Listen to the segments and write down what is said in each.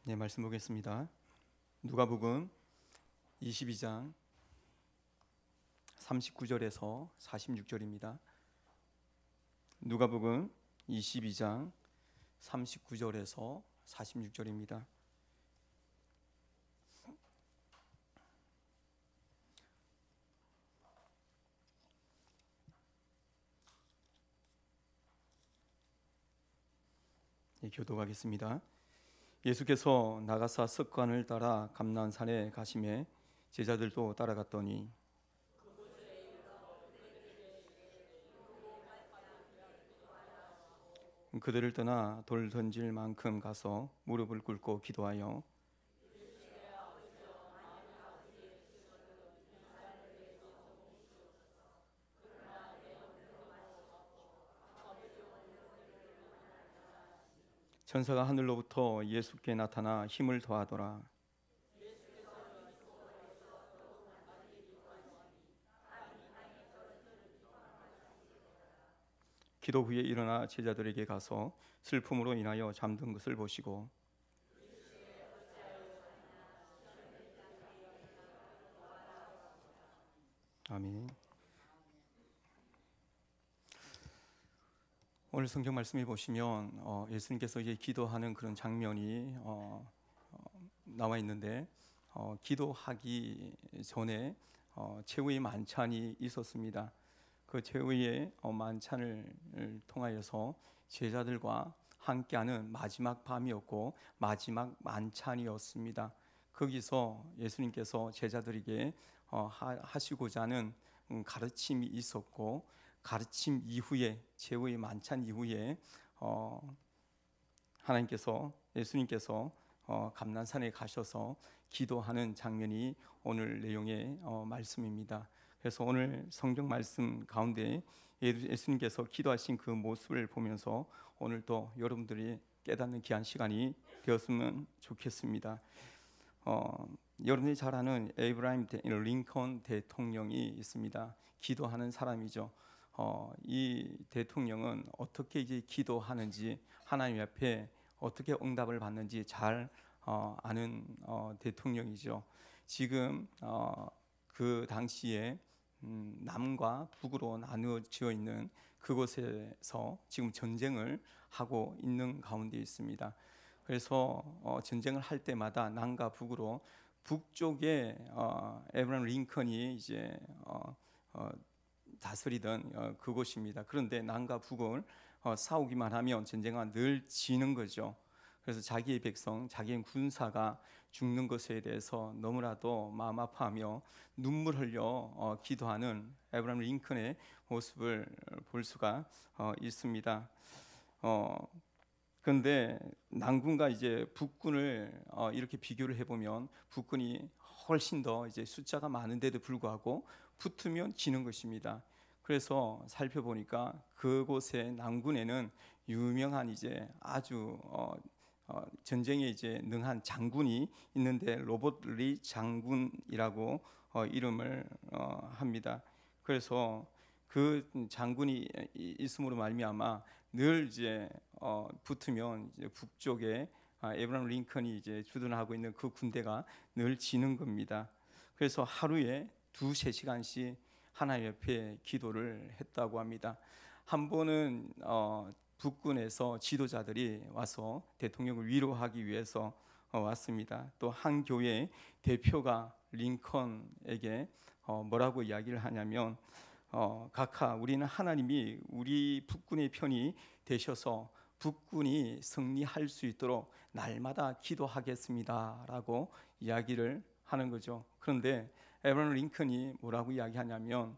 네, 말씀 보겠습니다. 누가복음 22장 39절에서 46절입니다. 누가복음 22장 39절에서 46절입니다. 네, 교독하겠습니다. 예수께서 나가사 습관을 따라 감난산에 가시매 제자들도 따라갔더니 그들을 떠나 돌 던질 만큼 가서 무릎을 꿇고 기도하여 천사가 하늘로부터 예수께 나타나 힘을 더하더라. 기도 후에 일어나 제자들에게 가서 슬픔으로 인하여 잠든 것을 보시고 아멘. 오늘 성경 말씀에 보시면 예수님께서 이제 기도하는 그런 장면이 나와 있는데 기도하기 전에 최후의 만찬이 있었습니다. 그 최후의 만찬을 통하여서 제자들과 함께하는 마지막 밤이었고 마지막 만찬이었습니다. 거기서 예수님께서 제자들에게 하시고자 하는 가르침이 있었고 가르침 이후에 최후의 만찬 이후에 예수님께서 감난산에 가셔서 기도하는 장면이 오늘 내용의 말씀입니다. 그래서 오늘 성경 말씀 가운데 예수님께서 기도하신 그 모습을 보면서 오늘 또 여러분들이 깨닫는 귀한 시간이 되었으면 좋겠습니다. 여러분이 잘 아는 에이브라임 링컨 대통령이 있습니다. 기도하는 사람이죠. 이 대통령은 어떻게 이제 기도하는지 하나님 앞에 어떻게 응답을 받는지 잘 아는 대통령이죠. 지금 그 당시에 남과 북으로 나누어져 있는 그곳에서 지금 전쟁을 하고 있는 가운데 있습니다. 그래서 전쟁을 할 때마다 남과 북으로 북쪽에 에브라임 링컨이 이제 다스리던 그곳입니다. 그런데 남과 북을 싸우기만 하면 전쟁은 늘 지는 거죠. 그래서 자기의 백성, 자기의 군사가 죽는 것에 대해서 너무나도 마음 아파하며 눈물 흘려 기도하는 에브라임 링컨의 모습을 볼 수가 있습니다. 그런데 남군과 이제 북군을 이렇게 비교를 해보면 북군이 훨씬 더 이제 숫자가 많은데도 불구하고 붙으면 지는 것입니다. 그래서 살펴보니까 그곳의 남군에는 유명한 이제 아주 전쟁에 이제 능한 장군이 있는데 로봇 리 장군이라고 이름을 합니다. 그래서 그 장군이 있음으로 말미암아 늘 이제 붙으면 이제 북쪽에 에브라임 링컨이 이제 주둔하고 있는 그 군대가 늘 지는 겁니다. 그래서 하루에 2-3시간씩 하나님 옆에 기도를 했다고 합니다. 한 번은 북군에서 지도자들이 와서 대통령을 위로하기 위해서 왔습니다. 또 한 교회 대표가 링컨에게 뭐라고 이야기를 하냐면 각하 우리는 하나님이 우리 북군의 편이 되셔서 북군이 승리할 수 있도록 날마다 기도하겠습니다 라고 이야기를 하는 거죠. 그런데 에브라임 링컨이 뭐라고 이야기하냐면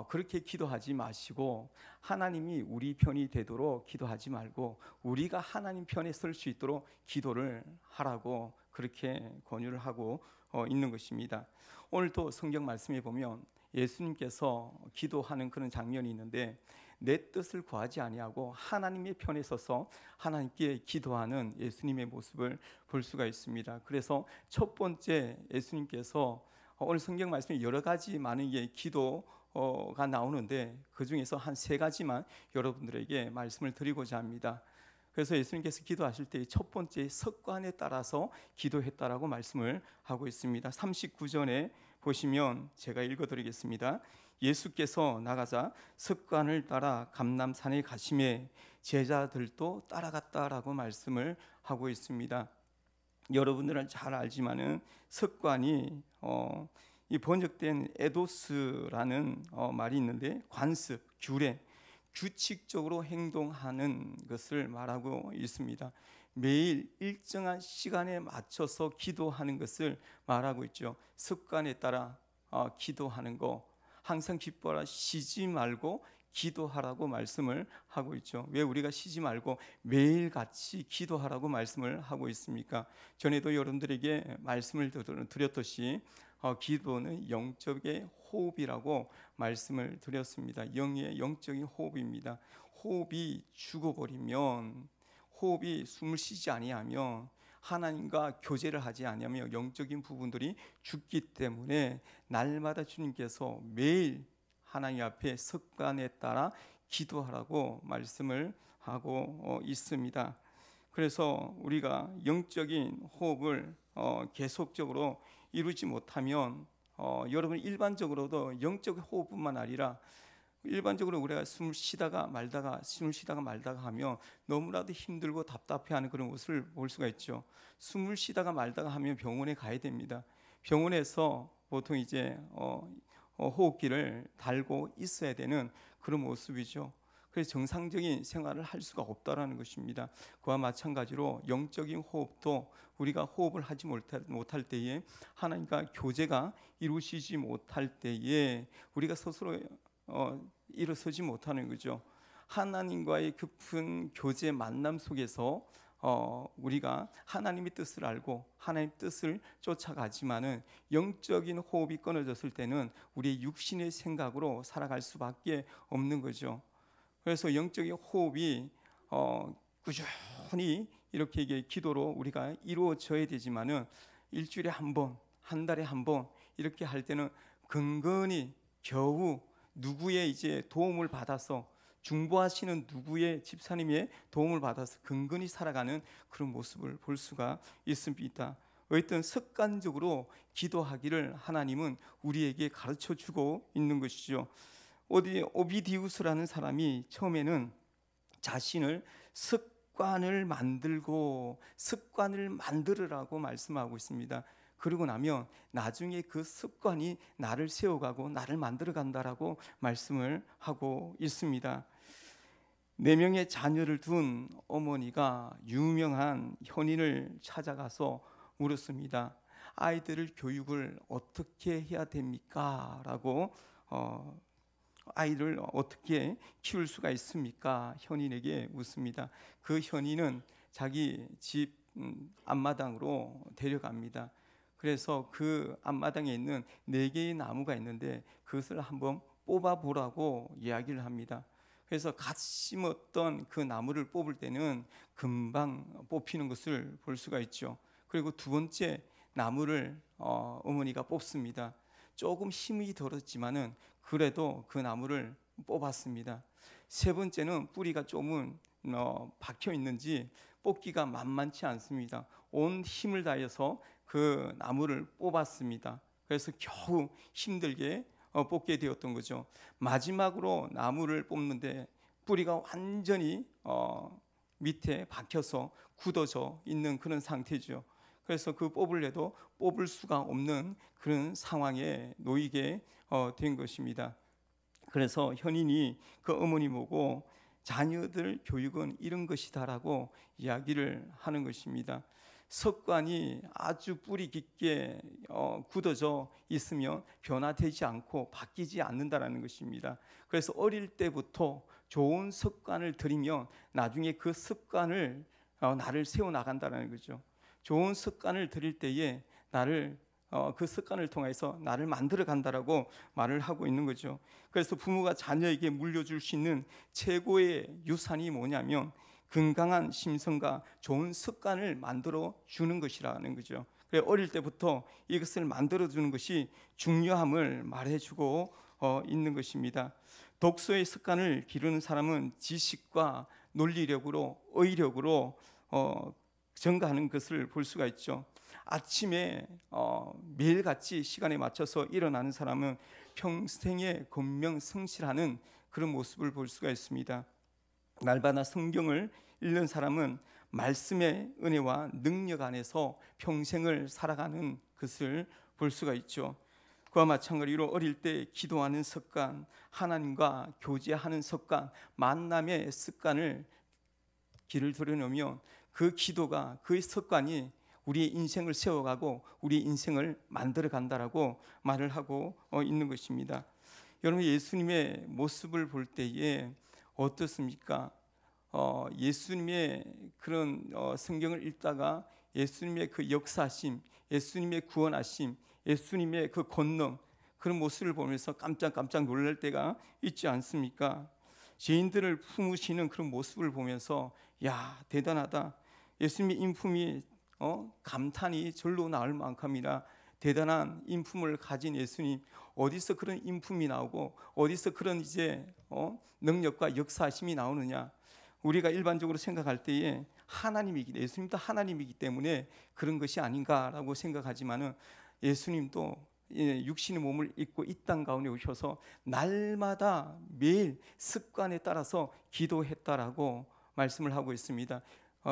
그렇게 기도하지 마시고 하나님이 우리 편이 되도록 기도하지 말고 우리가 하나님 편에 설 수 있도록 기도를 하라고 그렇게 권유를 하고 있는 것입니다. 오늘도 성경 말씀에 보면 예수님께서 기도하는 그런 장면이 있는데 내 뜻을 구하지 아니하고 하나님의 편에 서서 하나님께 기도하는 예수님의 모습을 볼 수가 있습니다. 그래서 첫 번째 예수님께서 오늘 성경 말씀에 여러 가지 많은 기도가 나오는데 그 중에서 한 3가지만 여러분들에게 말씀을 드리고자 합니다. 그래서 예수님께서 기도하실 때 첫 번째 습관에 따라서 기도했다라고 말씀을 하고 있습니다. 39절에 보시면 제가 읽어드리겠습니다. 예수께서 나가자 습관을 따라 감람산에 가심에 제자들도 따라갔다라고 말씀을 하고 있습니다. 여러분들은 잘 알지만은 습관이 이 번역된 에도스라는 말이 있는데 관습, 규례, 규칙적으로 행동하는 것을 말하고 있습니다. 매일 일정한 시간에 맞춰서 기도하는 것을 말하고 있죠. 습관에 따라 기도하는 거, 항상 기뻐라 쉬지 말고 기도하라고 말씀을 하고 있죠. 왜 우리가 쉬지 말고 매일 같이 기도하라고 말씀을 하고 있습니까? 전에도 여러분들에게 말씀을 드렸듯이 기도는 영적의 호흡이라고 말씀을 드렸습니다. 영적인 호흡입니다. 호흡이 죽어버리면, 호흡이 숨을 쉬지 아니하면, 하나님과 교제를 하지 않으며 영적인 부분들이 죽기 때문에 날마다 주님께서 매일 하나님 앞에 습관에 따라 기도하라고 말씀을 하고 있습니다. 그래서 우리가 영적인 호흡을 계속적으로 이루지 못하면 여러분 일반적으로도 영적 호흡뿐만 아니라 일반적으로 우리가 숨을 쉬다가 말다가 하면 너무나도 힘들고 답답해하는 그런 모습을 볼 수가 있죠. 숨을 쉬다가 말다가 하면 병원에 가야 됩니다. 병원에서 보통 이제 호흡기를 달고 있어야 되는 그런 모습이죠. 그래서 정상적인 생활을 할 수가 없다라는 것입니다. 그와 마찬가지로 영적인 호흡도 우리가 호흡을 하지 못할 때에, 하나님과 교제가 이루어지지 못할 때에 우리가 스스로 일어서지 못하는 거죠. 하나님과의 깊은 교제 만남 속에서 우리가 하나님의 뜻을 알고 하나님의 뜻을 쫓아가지만은 영적인 호흡이 끊어졌을 때는 우리의 육신의 생각으로 살아갈 수밖에 없는 거죠. 그래서 영적인 호흡이 꾸준히 이렇게 기도로 우리가 이루어져야 되지만은 일주일에 한 번, 한 달에 한 번 이렇게 할 때는 근근히 겨우 누구의 이제 도움을 받아서, 중보하시는 누구의 집사님의 도움을 받아서 근근히 살아가는 그런 모습을 볼 수가 있습니다. 어쨌든 습관적으로 기도하기를 하나님은 우리에게 가르쳐 주고 있는 것이죠. 오비디우스라는 사람이 처음에는 자신을 습관을 만들으라고 말씀하고 있습니다. 그러고 나면 나중에 그 습관이 나를 세워가고 나를 만들어 간다라고 말씀을 하고 있습니다. 4명의 자녀를 둔 어머니가 유명한 현인을 찾아가서 물었습니다. 아이들을 교육을 어떻게 해야 됩니까? 라고 아이를 어떻게 키울 수가 있습니까? 현인에게 묻습니다. 그 현인은 자기 집 앞마당으로 데려갑니다. 그래서 그 앞마당에 있는 4개의 나무가 있는데 그것을 한번 뽑아보라고 이야기를 합니다. 그래서 갓 심었던 그 나무를 뽑을 때는 금방 뽑히는 것을 볼 수가 있죠. 그리고 두 번째 나무를 어머니가 뽑습니다. 조금 힘이 들었지만은 그래도 그 나무를 뽑았습니다. 세 번째는 뿌리가 조금 박혀 있는지 뽑기가 만만치 않습니다. 온 힘을 다해서 그 나무를 뽑았습니다. 그래서 겨우 힘들게 뽑게 되었던 거죠. 마지막으로 나무를 뽑는데 뿌리가 완전히 밑에 박혀서 굳어져 있는 그런 상태죠. 그래서 그 뽑으려도 뽑을 수가 없는 그런 상황에 놓이게 된 것입니다. 그래서 현인이 그 어머니 보고 자녀들 교육은 이런 것이다라고 이야기를 하는 것입니다. 습관이 아주 뿌리 깊게 굳어져 있으면 변화되지 않고 바뀌지 않는다라는 것입니다. 그래서 어릴 때부터 좋은 습관을 들이면 나중에 그 습관을 나를 세워나간다는 거죠. 좋은 습관을 들일 때에 나를 그 습관을 통해서 나를 만들어 간다라고 말을 하고 있는 거죠. 그래서 부모가 자녀에게 물려줄 수 있는 최고의 유산이 뭐냐면 건강한 심성과 좋은 습관을 만들어 주는 것이라는 거죠. 그래서 어릴 때부터 이것을 만들어 주는 것이 중요함을 말해주고 있는 것입니다. 독서의 습관을 기르는 사람은 지식과 논리력으로, 의력으로 증가하는 것을 볼 수가 있죠. 아침에 매일같이 시간에 맞춰서 일어나는 사람은 평생에 건명성실하는 그런 모습을 볼 수가 있습니다. 날마다 성경을 읽는 사람은 말씀의 은혜와 능력 안에서 평생을 살아가는 것을 볼 수가 있죠. 그와 마찬가지로 어릴 때 기도하는 습관, 하나님과 교제하는 습관, 만남의 습관을 길을 들여놓으면 그 기도가, 그 습관이 우리의 인생을 세워가고 우리 인생을 만들어 간다라고 말을 하고 있는 것입니다. 여러분, 예수님의 모습을 볼 때에 어떻습니까? 예수님의 그런 성경을 읽다가 예수님의 그 역사하심, 예수님의 구원하심, 예수님의 그 권능, 그런 모습을 보면서 깜짝 놀랄 때가 있지 않습니까? 죄인들을 품으시는 그런 모습을 보면서 야, 대단하다. 예수님의 인품이 감탄이 절로 나올 만큼이나 대단한 인품을 가진 예수님, 어디서 그런 인품이 나오고 어디서 그런 이제 능력과 역사심이 나오느냐? 우리가 일반적으로 생각할 때에 예수님도 하나님이기 때문에 그런 것이 아닌가라고 생각하지만은 예수님도 육신의 몸을 입고 이 땅 가운데 오셔서 날마다 매일 습관에 따라서 기도했다라고 말씀을 하고 있습니다.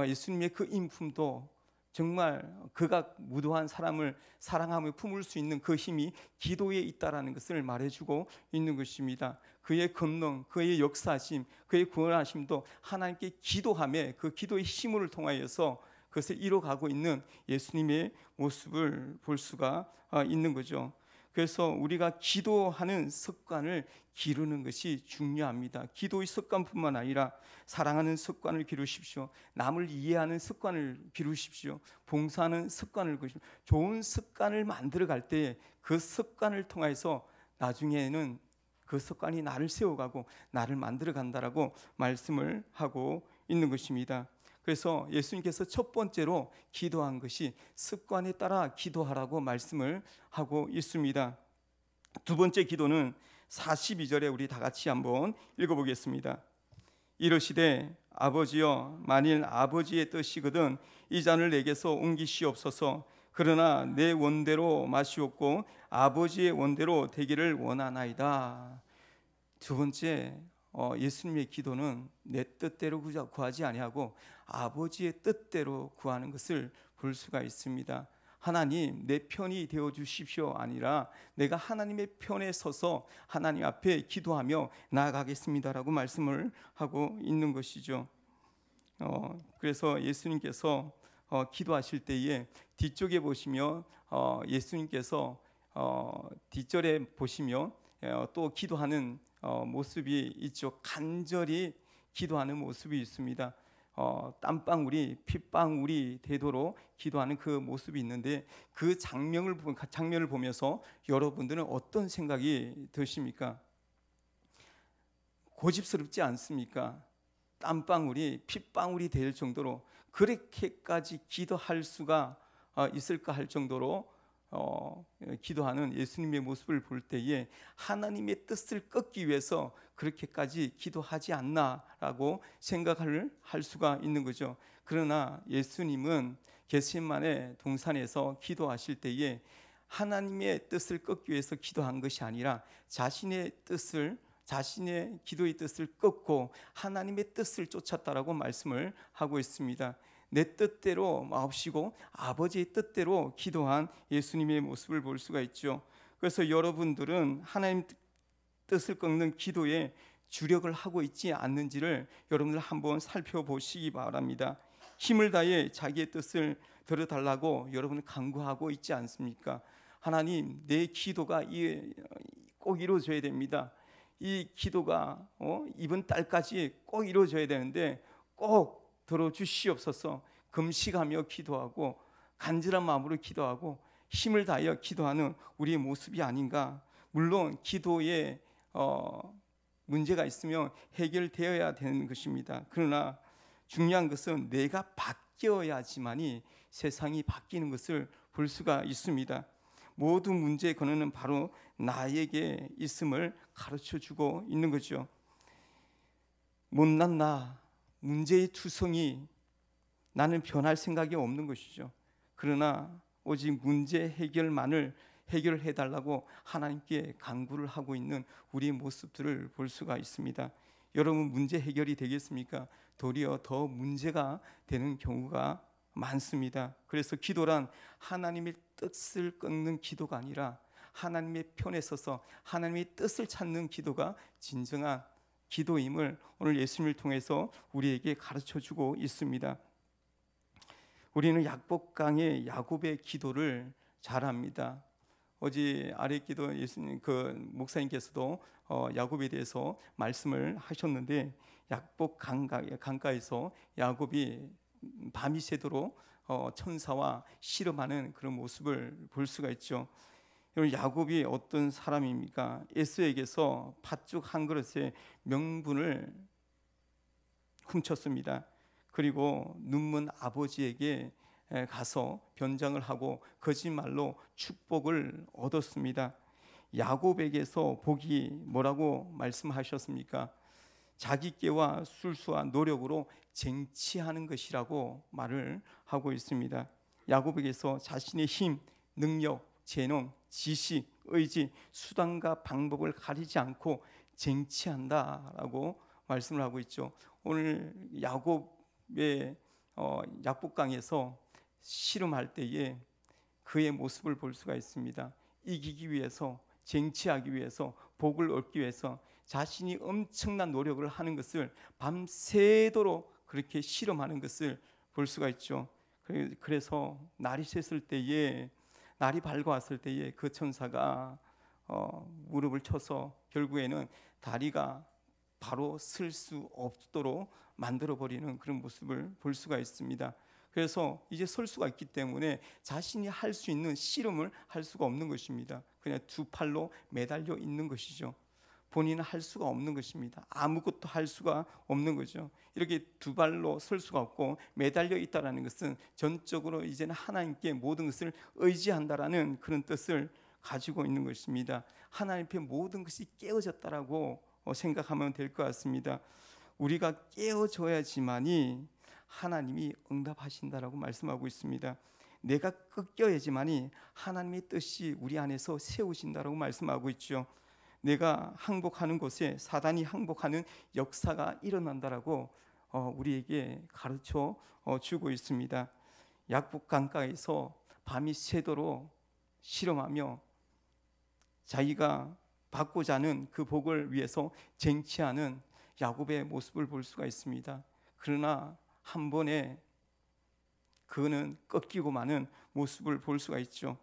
예수님의 그 인품도 정말 그가 무도한 사람을 사랑하며 품을 수 있는 그 힘이 기도에 있다라는 것을 말해주고 있는 것입니다. 그의 권능, 그의 역사심, 그의 구원하심도 하나님께 기도하며 그 기도의 힘을 통하여서 그것을 이뤄가고 있는 예수님의 모습을 볼 수가 있는 거죠. 그래서 우리가 기도하는 습관을 기르는 것이 중요합니다. 기도의 습관뿐만 아니라 사랑하는 습관을 기르십시오. 남을 이해하는 습관을 기르십시오. 봉사하는 습관을 기르십시오. 좋은 습관을 만들어갈 때 그 습관을 통해서 나중에는 그 습관이 나를 세워가고 나를 만들어간다라고 말씀을 하고 있는 것입니다. 그래서 예수님께서 첫 번째로 기도한 것이 습관에 따라 기도하라고 말씀을 하고 있습니다. 두 번째 기도는 42절에 우리 다 같이 한번 읽어보겠습니다. 이르시되 아버지여, 만일 아버지의 뜻이거든 이 잔을 내게서 옮기시옵소서. 그러나 내 원대로 마시옵고 아버지의 원대로 되기를 원하나이다. 두 번째, 예수님의 기도는 내 뜻대로 구하지 아니하고 아버지의 뜻대로 구하는 것을 볼 수가 있습니다. 하나님, 내 편이 되어 주십시오 아니라 내가 하나님의 편에 서서 하나님 앞에 기도하며 나아가겠습니다라고 말씀을 하고 있는 것이죠. 그래서 예수님께서 기도하실 때에 뒤쪽에 보시면 예수님께서 뒷절에 보시면 또 기도하는 모습이 있죠. 간절히 기도하는 모습이 있습니다. 땀방울이 핏방울이 되도록 기도하는 그 모습이 있는데 그 장면을 보면서 여러분들은 어떤 생각이 드십니까? 고집스럽지 않습니까? 땀방울이 핏방울이 될 정도로 그렇게까지 기도할 수가 있을까 할 정도로 기도하는 예수님의 모습을 볼 때에 하나님의 뜻을 꺾기 위해서 그렇게까지 기도하지 않나라고 생각을 할 수가 있는 거죠. 그러나 예수님은 겟세마네 동산에서 기도하실 때에 하나님의 뜻을 꺾기 위해서 기도한 것이 아니라 자신의 기도의 뜻을 꺾고 하나님의 뜻을 쫓았다라고 말씀을 하고 있습니다. 내 뜻대로 마옵시고 아버지의 뜻대로 기도한 예수님의 모습을 볼 수가 있죠. 그래서 여러분들은 하나님 뜻을 꺾는 기도에 주력을 하고 있지 않는지를 여러분들 한번 살펴보시기 바랍니다. 힘을 다해 자기의 뜻을 들어달라고 여러분은 간구하고 있지 않습니까? 하나님, 내 기도가 꼭 이루어져야 됩니다. 이 기도가 이번 달까지 꼭 이루어져야 되는데 꼭 들어주시옵소서. 금식하며 기도하고 간절한 마음으로 기도하고 힘을 다하여 기도하는 우리의 모습이 아닌가. 물론 기도에 문제가 있으면 해결되어야 되는 것입니다. 그러나 중요한 것은 내가 바뀌어야지만이 세상이 바뀌는 것을 볼 수가 있습니다. 모든 문제의 근원은 바로 나에게 있음을 가르쳐주고 있는 거죠. 못난 나, 문제의 투성이, 나는 변할 생각이 없는 것이죠. 그러나 오직 문제 해결만을 해결해달라고 하나님께 간구를 하고 있는 우리의 모습들을 볼 수가 있습니다. 여러분, 문제 해결이 되겠습니까? 도리어 더 문제가 되는 경우가 많습니다. 그래서 기도란 하나님의 뜻을 꺾는 기도가 아니라 하나님의 편에 서서 하나님의 뜻을 찾는 기도가 진정한 기도임을 오늘 예수님을 통해서 우리에게 가르쳐주고 있습니다. 우리는 약복강의 야곱의 기도를 잘 압니다. 어제 아랫기도 예수님 목사님께서도 야곱에 대해서 말씀을 하셨는데, 약복 강가에서 야곱이 밤이 새도록 천사와 씨름하는 그런 모습을 볼 수가 있죠. 야곱이 어떤 사람입니까? 에서에게서 팥죽 한 그릇에 명분을 훔쳤습니다. 그리고 눈먼 아버지에게 가서 변장을 하고 거짓말로 축복을 얻었습니다. 야곱에게서 복이 뭐라고 말씀하셨습니까? 자기 깨와 술수와 노력으로 쟁취하는 것이라고 말을 하고 있습니다. 야곱에게서 자신의 힘, 능력, 재능, 지식, 의지, 수단과 방법을 가리지 않고 쟁취한다라고 말씀을 하고 있죠. 오늘 야곱의 약복강에서 씨름할 때에 그의 모습을 볼 수가 있습니다. 이기기 위해서, 쟁취하기 위해서, 복을 얻기 위해서 자신이 엄청난 노력을 하는 것을 밤새도록 그렇게 씨름하는 것을 볼 수가 있죠. 그래서 날이 샜을 때에, 날이 밝아왔을 때에 그 천사가 무릎을 쳐서 결국에는 다리가 바로 쓸 수 없도록 만들어버리는 그런 모습을 볼 수가 있습니다. 그래서 이제 설 수가 있기 때문에 자신이 할 수 있는 씨름을 할 수가 없는 것입니다. 그냥 두 팔로 매달려 있는 것이죠. 본인은 할 수가 없는 것입니다. 아무것도 할 수가 없는 거죠. 이렇게 두 발로 설 수가 없고 매달려 있다라는 것은 전적으로 이제는 하나님께 모든 것을 의지한다라는 그런 뜻을 가지고 있는 것입니다. 하나님 앞에 모든 것이 깨어졌다라고 생각하면 될 것 같습니다. 우리가 깨어져야지만이 하나님이 응답하신다라고 말씀하고 있습니다. 내가 꺾여야지만이 하나님의 뜻이 우리 안에서 세우신다라고 말씀하고 있죠. 내가 항복하는 곳에 사단이 항복하는 역사가 일어난다라고 우리에게 가르쳐 주고 있습니다. 약복 강가에서 밤이 새도록 실험하며 자기가 받고자 하는 그 복을 위해서 쟁취하는 야곱의 모습을 볼 수가 있습니다. 그러나 한 번에 그는 꺾이고 마는 모습을 볼 수가 있죠.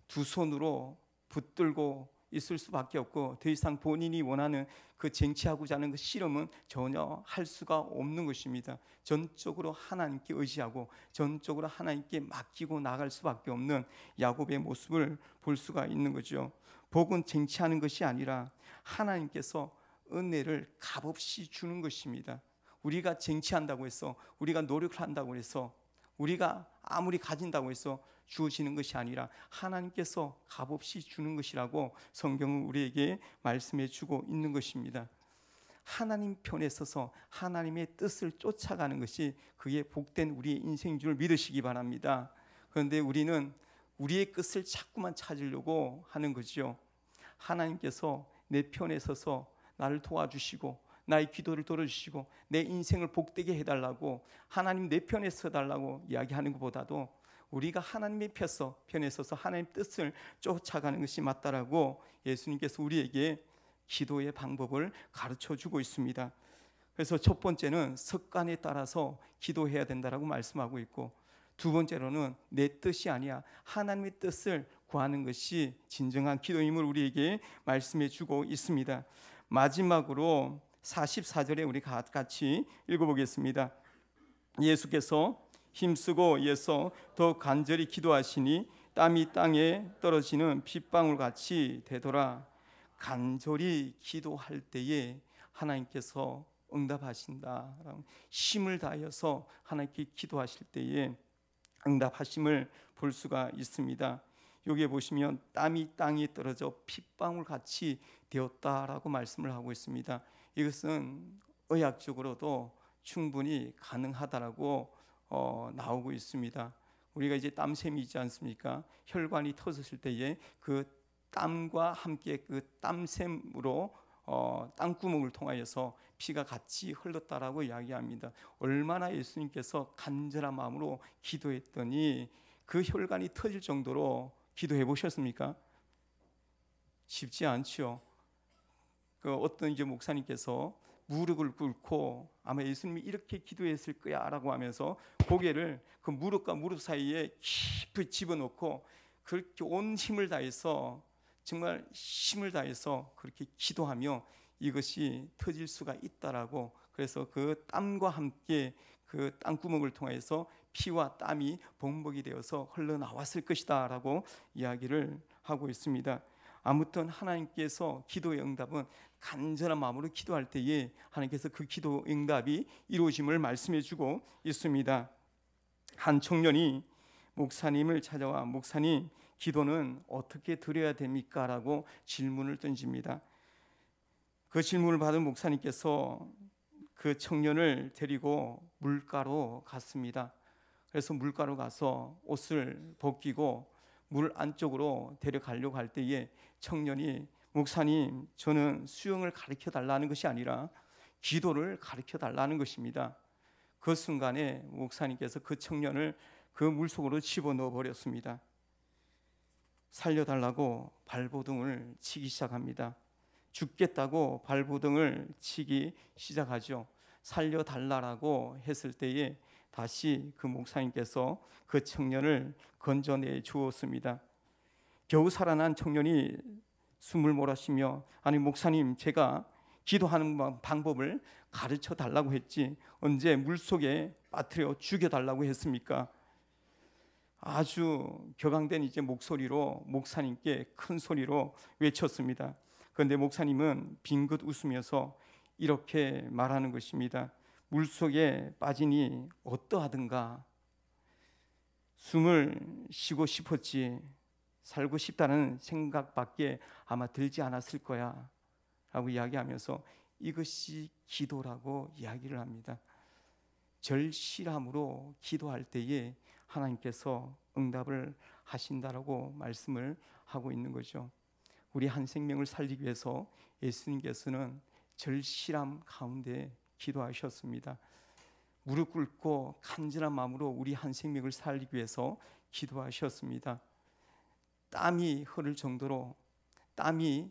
두 손으로 붙들고 있을 수밖에 없고 더 이상 본인이 원하는 그 쟁취하고자 하는 그 실험은 전혀 할 수가 없는 것입니다. 전적으로 하나님께 의지하고 전적으로 하나님께 맡기고 나갈 수밖에 없는 야곱의 모습을 볼 수가 있는 거죠. 복은 쟁취하는 것이 아니라 하나님께서 은혜를 값없이 주는 것입니다. 우리가 쟁취한다고 해서, 우리가 노력을 한다고 해서, 우리가 아무리 가진다고 해서 주어지는 것이 아니라 하나님께서 값없이 주는 것이라고 성경은 우리에게 말씀해 주고 있는 것입니다. 하나님 편에 서서 하나님의 뜻을 쫓아가는 것이 그게 복된 우리의 인생인 줄 믿으시기 바랍니다. 그런데 우리는 우리의 뜻을 자꾸만 찾으려고 하는 거죠. 하나님께서 내 편에 서서 나를 도와주시고 나의 기도를 들어주시고 내 인생을 복되게 해달라고, 하나님 내 편에 서달라고 이야기하는 것보다도 우리가 하나님의 편에 서서 하나님 뜻을 쫓아가는 것이 맞다라고 예수님께서 우리에게 기도의 방법을 가르쳐주고 있습니다. 그래서 첫 번째는 습관에 따라서 기도해야 된다라고 말씀하고 있고, 두 번째로는 내 뜻이 아니야 하나님의 뜻을 구하는 것이 진정한 기도임을 우리에게 말씀해 주고 있습니다. 마지막으로 44절에 우리 같이 읽어보겠습니다. 예수께서 힘쓰고 애써 더 간절히 기도하시니 땀이 땅에 떨어지는 빗방울 같이 되더라. 간절히 기도할 때에 하나님께서 응답하신다. 힘을 다하여서 하나님께 기도하실 때에 응답하심을 볼 수가 있습니다. 여기에 보시면 땀이 땅에 떨어져 핏방울 같이 되었다라고 말씀을 하고 있습니다. 이것은 의학적으로도 충분히 가능하다라고 나오고 있습니다. 우리가 이제 땀샘이 있지 않습니까? 혈관이 터졌을 때에 그 땀과 함께 그 땀샘으로 땅구멍을 통하여서 피가 같이 흘렀다라고 이야기합니다. 얼마나 예수님께서 간절한 마음으로 기도했더니 그 혈관이 터질 정도로 기도해 보셨습니까? 쉽지 않죠. 그 어떤 이제 목사님께서 무릎을 꿇고 아마 예수님이 이렇게 기도했을 거야라고 하면서 고개를 그 무릎과 무릎 사이에 깊이 집어넣고 그렇게 온 힘을 다해서 정말 힘을 다해서 그렇게 기도하며 이것이 터질 수가 있다라고, 그래서 그 땀과 함께 그 땅구멍을 통해서 피와 땀이 범벅이 되어서 흘러나왔을 것이다라고 이야기를 하고 있습니다. 아무튼 하나님께서 기도의 응답은 간절한 마음으로 기도할 때에 하나님께서 그 기도 응답이 이루어짐을 말씀해 주고 있습니다. 한 청년이 목사님을 찾아와 목사님, 기도는 어떻게 드려야 됩니까? 라고 질문을 던집니다. 그 질문을 받은 목사님께서 그 청년을 데리고 물가로 갔습니다. 그래서 물가로 가서 옷을 벗기고 물 안쪽으로 데려가려고 할 때에 청년이 목사님, 저는 수영을 가르쳐 달라는 것이 아니라 기도를 가르쳐 달라는 것입니다. 그 순간에 목사님께서 그 청년을 그 물속으로 집어넣어 버렸습니다. 살려달라고 발버둥을 치기 시작합니다. 죽겠다고 발버둥을 치기 시작하죠. 살려달라고 했을 때에 다시 그 목사님께서 그 청년을 건져내 주었습니다. 겨우 살아난 청년이 숨을 몰아쉬며, 아니 목사님, 제가 기도하는 방법을 가르쳐 달라고 했지 언제 물속에 빠뜨려 죽여달라고 했습니까? 아주 격앙된 이제 목소리로 목사님께 큰 소리로 외쳤습니다. 그런데 목사님은 빙긋 웃으면서 이렇게 말하는 것입니다. 물속에 빠지니 어떠하든가 숨을 쉬고 싶었지 살고 싶다는 생각밖에 아마 들지 않았을 거야 라고 이야기하면서 이것이 기도라고 이야기를 합니다. 절실함으로 기도할 때에 하나님께서 응답을 하신다라고 말씀을 하고 있는 거죠. 우리 한 생명을 살리기 위해서 예수님께서는 절실함 가운데 기도하셨습니다. 무릎 꿇고 간절한 마음으로 우리 한 생명을 살리기 위해서 기도하셨습니다. 땀이 흐를 정도로, 땀이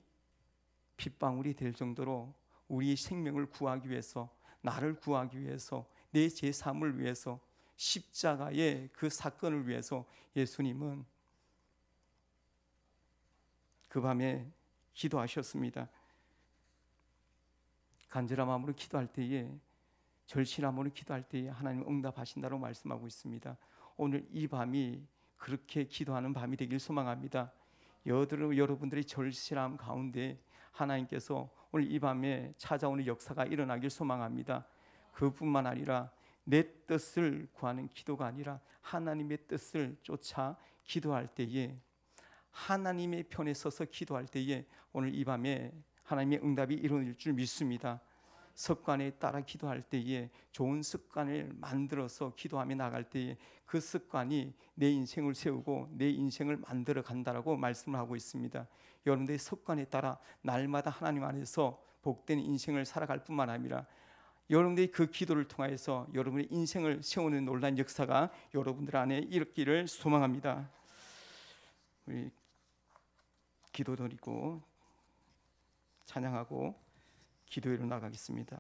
핏방울이 될 정도로 우리의 생명을 구하기 위해서, 나를 구하기 위해서, 내 제3을 위해서, 십자가의 그 사건을 위해서 예수님은 그 밤에 기도하셨습니다. 간절한 마음으로 기도할 때에, 절실함으로 기도할 때에 하나님 응답하신다고 말씀하고 있습니다. 오늘 이 밤이 그렇게 기도하는 밤이 되길 소망합니다. 여러분들의 절실함 가운데 하나님께서 오늘 이 밤에 찾아오는 역사가 일어나길 소망합니다. 그뿐만 아니라 내 뜻을 구하는 기도가 아니라 하나님의 뜻을 쫓아 기도할 때에, 하나님의 편에 서서 기도할 때에 오늘 이 밤에 하나님의 응답이 이루어질 줄 믿습니다. 습관에 따라 기도할 때에, 좋은 습관을 만들어서 기도하며 나갈 때에 그 습관이 내 인생을 세우고 내 인생을 만들어 간다라고 말씀을 하고 있습니다. 여러분들의 습관에 따라 날마다 하나님 안에서 복된 인생을 살아갈 뿐만 아니라 여러분들이 그 기도를 통해서 여러분의 인생을 세우는 놀라운 역사가 여러분들 안에 일어나기를 소망합니다. 우리 기도 드리고 찬양하고 기도회로 나가겠습니다.